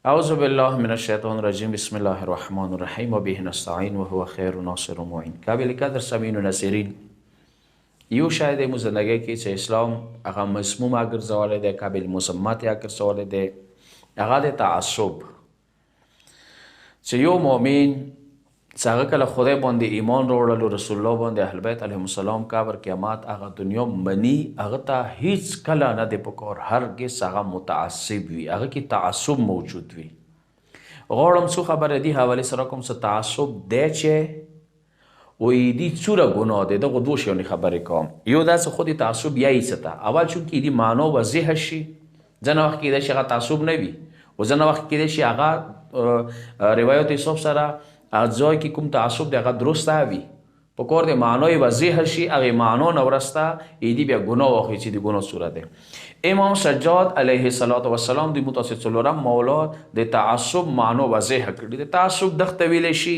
أعوذ بالله من الشیطان الرجیم بسم الله الرحمن الرحیم و به نستعین و هو خیر ناصر و معین. قابل قدر سامعین و ناظرین، یو شاید مو زندگی کې چې اسلام هغه مسموم ګرځولې ده، قابل مسمات ګرځولې ده، هغه د تعصب. چې یو مؤمن چې هغه کله خدای باندې ایمان راوړلو، رسول الله باندې اهل بیت علیهم السلام قبر قیامت هغه دنیا منی، هغه ته هیڅ کله نه دی پکار هرگز هغه متعصب وي، هغه کې تعصب موجود وي. غواړم څو خبره دی حواله سره کوم څه تعصب دی چې وې دي څوره ګناه ده. دغه دوه شیونه خبرې کوم. یو دا چې خودي تعصب یا ایسته اول چون کې دی مانو واضح شي، ځنه وخت کې دا شي هغه تعصب نه وي، او ځنه وخت کې دا شي هغه روایت حساب سره ځای کې کوم تعصب دی هغه درسته وي، په کور د معنی واضح شي، هغه معنی نه ورسته ایدی بیا ګناه واخلي چې د ګناه صورت دی. امام سجاد علیه السلام د متوسط څلورم مولا د تعصب معنی واضح کړی. د تعصب دغه ویل شي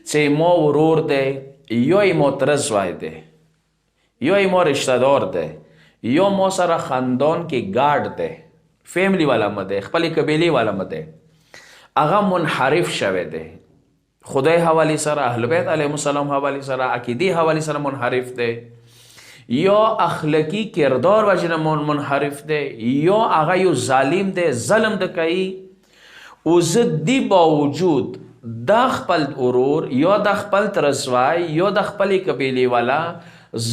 چې ما ورور دی، یا ما ترز وای دی، یا ما رشتہ دار دی، یا ما سره خاندان کې ګارد دی، فیملی والا مده، خپل قبیله والا مده، هغه منحرف شوه دی. خدای حوالی سره، اهل بیت علیهم السلام حوالی سره، عقیده حوالی سره منحرف دی، یا اخلاقی کردار وجنه منحرف دی، یا هغه یو ظالم دی، ظلم د کوي. او زه دی باوجود د خپل ورور یا د خپل ترسوای یا د خپل قبیله والا،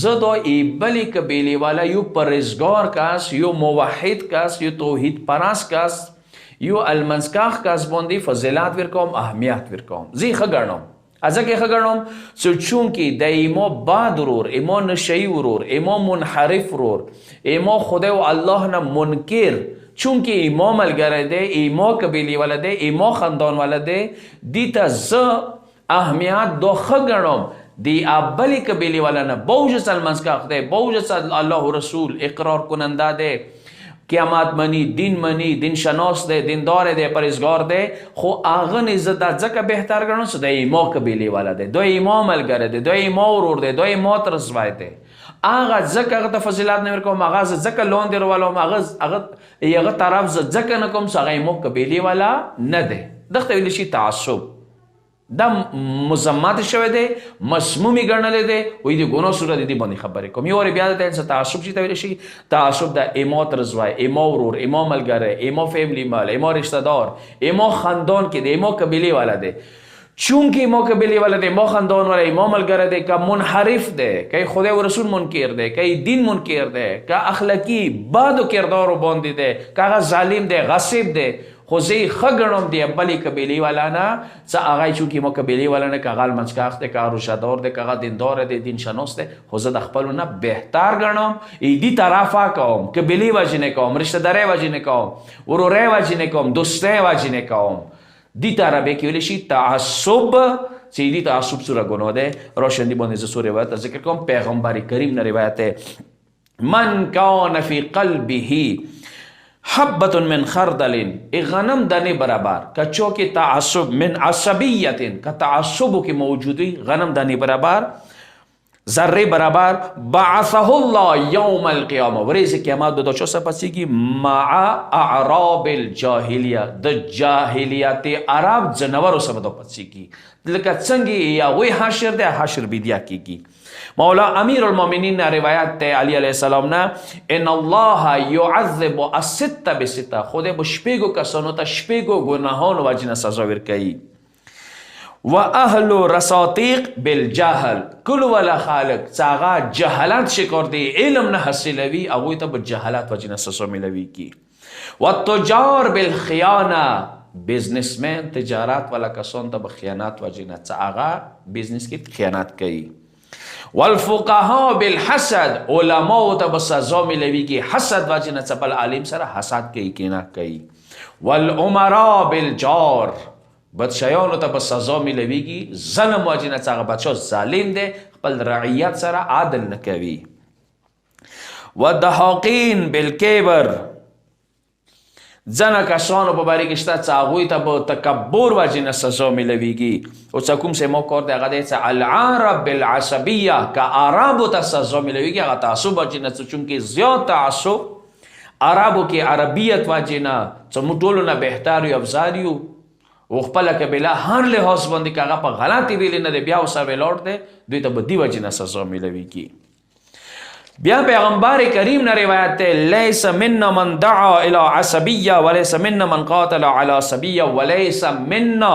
زه د بل قبیله والا یو پرهیزګار کس، یو موحد کس، یو توحید پرست کس، یو المنسکاخ کس باندې فضیلت ورکوم، اهمیت ورکوم. زی ښه ګڼم. ځکه ښه ګڼم چې چونکې د ایما بد ورور، ایما نشهی ورور، ایما منحرف ورور، ایما خدای و الله نه منکر، چونکه ایما ملګری دی، ایما قبیله والا دی، ایما خاندان والا دی، دی ته زه اهمیت دا ښه ګڼم. دی اولی قبیله والا نه باوجود المنسکاخ دی، باوجود الله رسول اقرار کننده دی، قیامت منی، دین منی، دین شناس دی، دیندار دی، پرهیزګار دی، خو هغه نه زه دا ځکه بهتر ګڼم چې د ایما قبیله والا دی، د ایما ملګری دی، د ایما ورور دی، د ایما ترسوای دی. هغه ځکه هغه ته فضیلت نه ورکوم، هغه ځکه لاندې راولم، هغه طرف زه ځکه نه کوم چې هغه ایما قبیله والا نه دی. دغه ته ویل شي تعصب. دا مزمت شوی دی، مسمومی ګڼلی دی، وایي د ګناه صورت دی باندې خبرې کوم. یو وارې بیا د ته تعصب چې ته ویلی شي، تعصب د ایما ترزوی، ایما ورور، ایما ملګری، ایما فیملی مال، ایما رشتہ دار، ایما خاندان کې دی، ایما قبیله والا دی. چونکه ایما قبیله والا دی، ایما خاندان والا، ایما ملګری دی، که منحرف دی، که خدای و رسول منکر دی، که دین منکر دی، که اخلاقی بد و کردارو باندې دی، که هغه ظالم دی، غصب دی، خو زه یې ښه ګڼم د بلې قبیلې والا نه، څه هغه چونکې ما قبیلې والا نه، که هغه المنسکاخ دی، که هغه روژهدار دی، که هغه دیندار دی، دین شناس دی، خو زه د خپلو نه بهتر ګڼم. ایدي طرفه کوم، قبیلې وجې نه کوم، رشته دارۍ وجې نه کوم، ورورۍ وجې نه کوم، دوستۍ وجې نه کوم. دې ته عربۍ کې ویلی شي تعصب، چې ایدي تعصب څومره ګناه دی. راشندې باندې زه څو روایت ذکر کوم. پیغمبر کریم نه روایت دی، من کان فی قلبه حبت من خردل، غنم دانه برابر کچو که تعصب من عصبیت، که تعصبو که موجودی غنم دانه برابر، ذره برابر، بعثه الله یوم القیامه، ورځ قیامت به دا چا سپسیږي، مع اعراب الجاهلیه، د جاهلیت عرب جنورو سره دا پسیږي، لکه څنګه هغوی حشر دی، حشر بیدیا کیږي. مولا امیر المؤمنین روایت ته علی علیه السلام نه، ان الله يعذب الست بسته، خدای به شپږو کسانو ته شپږو ګناهونو وجنه سزا ورکوي. و اهل رساطیق بالجهل، کل ولا خالق چې هغه جهالت شکار دی، علم نه حاصلوي، هغوی ته به جهالت وجنه سزا ملویږي. و تجار بالخیانه، بزنسمن تجارت والا کسان ته به خیانت وجنه چې هغه بزنس کې خیانت کوي. والفقهاء بالحسد، علماء ته به سزا ملویږي، حسد وجنه چې بل عالم سره حسد کوي، کینه کوي. والامراء بالجار، بادشاهانو ته به سزا ملویږي، ظلم وجنه چې هغه بادشاه ظالم دی، خپل رعیت سره عادل نه کوي. والضحاکین بالکبر، ځنه کسانو په باره کې شته چې هغوی ته به تکبر وجې نه سزا میلویږي. او چې کوم څه ما کار دی هغه دی چې العرب بالعصبیه، که عربو ته سزا میلویږي هغه تعصب وجې نه، چونکې زیات تعصب عربو کې عربیت واجې نه څه موږ ټولو نه بهتر یو افضل یو او خپله قبیله هر لحاظ باندې که هغه په غلطې ویلې نه دی بیا ورسره ولاړ دی دوی ته به دې وجې نه سزا میلویږي. بیا پیغمبر کریم نه روایت دی لیس منا من دعا الى عصبیه ولیس منا من قاتل على عصبیه ولیس منا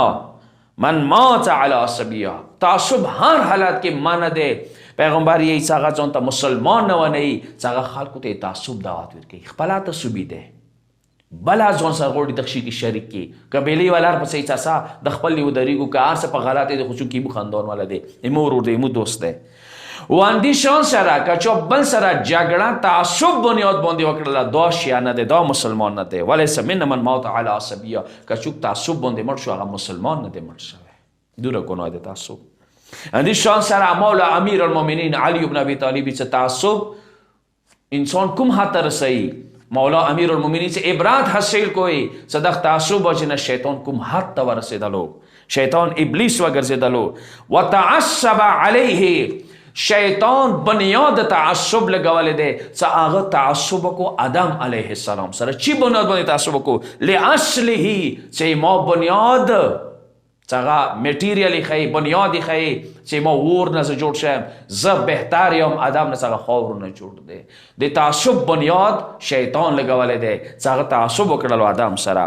من مات على عصبیه. تعصب هر حالت کې مانه دی. پیغمبر یې څه هغه ځان ته مسلمان نه ونهي څه هغه خلکو ته تعصب دعوت ورکوي خپله تعصبي دی بلا ځان سره غوړي دخشي کې شریک کی قبیلې والا پسې چاسا د خپل یو دریګو کار څه په غلطه د خصوصي کې خاندان والا دی ایمو ورور دی ایمو دوست دی واندی شان سره کچو بل سره جګړه تعصب بنیاد باندې وکړه دا شیا نه دی دا مسلمان نه دی ولې سمن من موت علی عصبیه کچو تعصب باندې مړ شو هغه مسلمان نه دی مړ شوی دوره ګناه دی تعصب اندی شان سره مولا امیر المؤمنین علی ابن ابي طالب څخه تعصب انسان کوم حد رسي مولا امیر المؤمنین سے عبرات حاصل کوئی صدق تعصب وجنه شیطان کوم حد ته ورسېدلو شیطان ابلیس وګرځېدلو وتعصب علیه شیطان بنیاد تعصب لګولې دی څه هغه تعصب کو آدم علیه السلام سره چی بنیاد باندې تعصب کو لاصله چې ما بنیاد څنګه میټیریال خی بنیادی خی چې ما ور نه جوړ شم زه بهتر یم ادم نه څنګه خور نه جوړ دی د تعصب بنیاد شیطان لګولې دی څنګه تعصب وکړلو ادم سره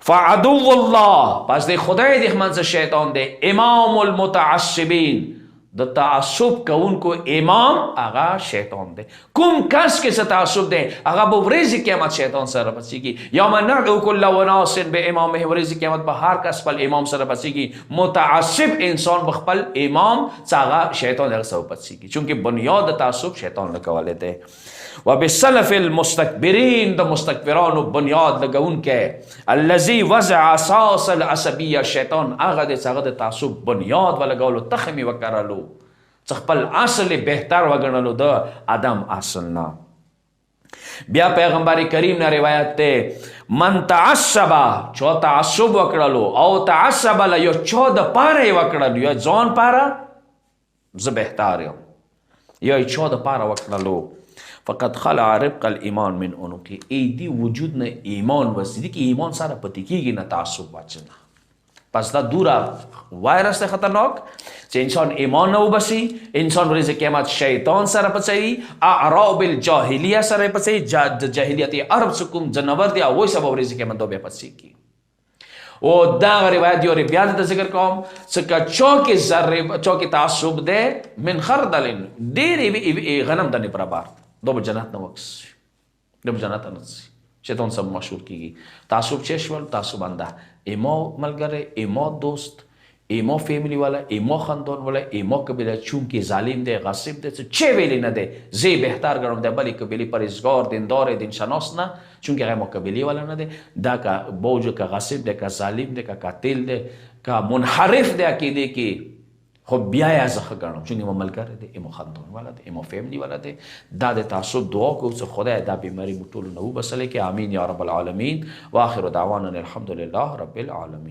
فعدو الله پس د خدای د منځ شیطان دی امام المتعصبین د تعصب کوونکو امام هغه شیطان دی کوم کس کې څه تعصب دی هغه به ورځې قیامت شیطان سره پسیږي یوم ندعو کل اناس بامامهم ورځې قیامت به هر کس خپل امام سره پسیږي متعصب انسان به خپل امام څنګه شیطان هغه سره پسیږي چونکه بنیاد تعصب شیطان لګولې دی وبالسلف المستكبرين د مستكبرانو بنیاد لګونکې الذي وضع اساس العصبيه شیطان هغه د څنګه د تعصب بنیاد ولګولو تخمي وکړلو خپل اصل بهتر وګڼلو د ادم اصل نه. بیا پیغمبر کریم نه روایت ته من تعصب چو تعصب وکړلو او تعصب له یو چو د پاره وکړلو یا ځان پاره زه بهتر یم یا چو د پاره وکړلو فقط خلع ربق الایمان من عنقی ایدی وجود نه ایمان وسیدی که ایمان سره پتی کیږي نه تعصب واچنه پس دا دورا وایرس ته خطرناک چې انسان ایمان نه وبسي انسان ورځ قیامت شیطان سره پچي اعراب الجاهلیه سره پچي جاهلیت عرب سکم جنور دی او سبب ورځ قیامت دوه پچي کی او دا روایت یو بیا د ذکر کوم څکه چوک ذره چوک تعصب ده من خردل ډېر غنم دنه برابر دو به جنت نه وکس دو به جنت نه شیطان سب مشهور کیږي تعصب چشول تعصب انده ایما ملګری ایما دوست ایما فیملی والا ایما خاندان والا ایما قبیله چون که ظالم ده غصب ده چه ویلی نه ده زی بهتر گرم ده بلی قبیلی پرهیزگار دیندار دین شناس نه چون که ما قبیلی والا نه ده دا که بوجو که غصب ده که ظالم ده که قاتل ده که منحرف ده عقیده که خب بیا یې ځخه ګڼم چون ایمو ملګری دی ایمو خاندان والا دی ایمو فیملی والا دی دا د تعصب دعا کوو چې خدای دا بیماري موږ ټولو نه وبسلی کې امین یا رب العالمین واخر دعوانا الحمدلله رب العالمین.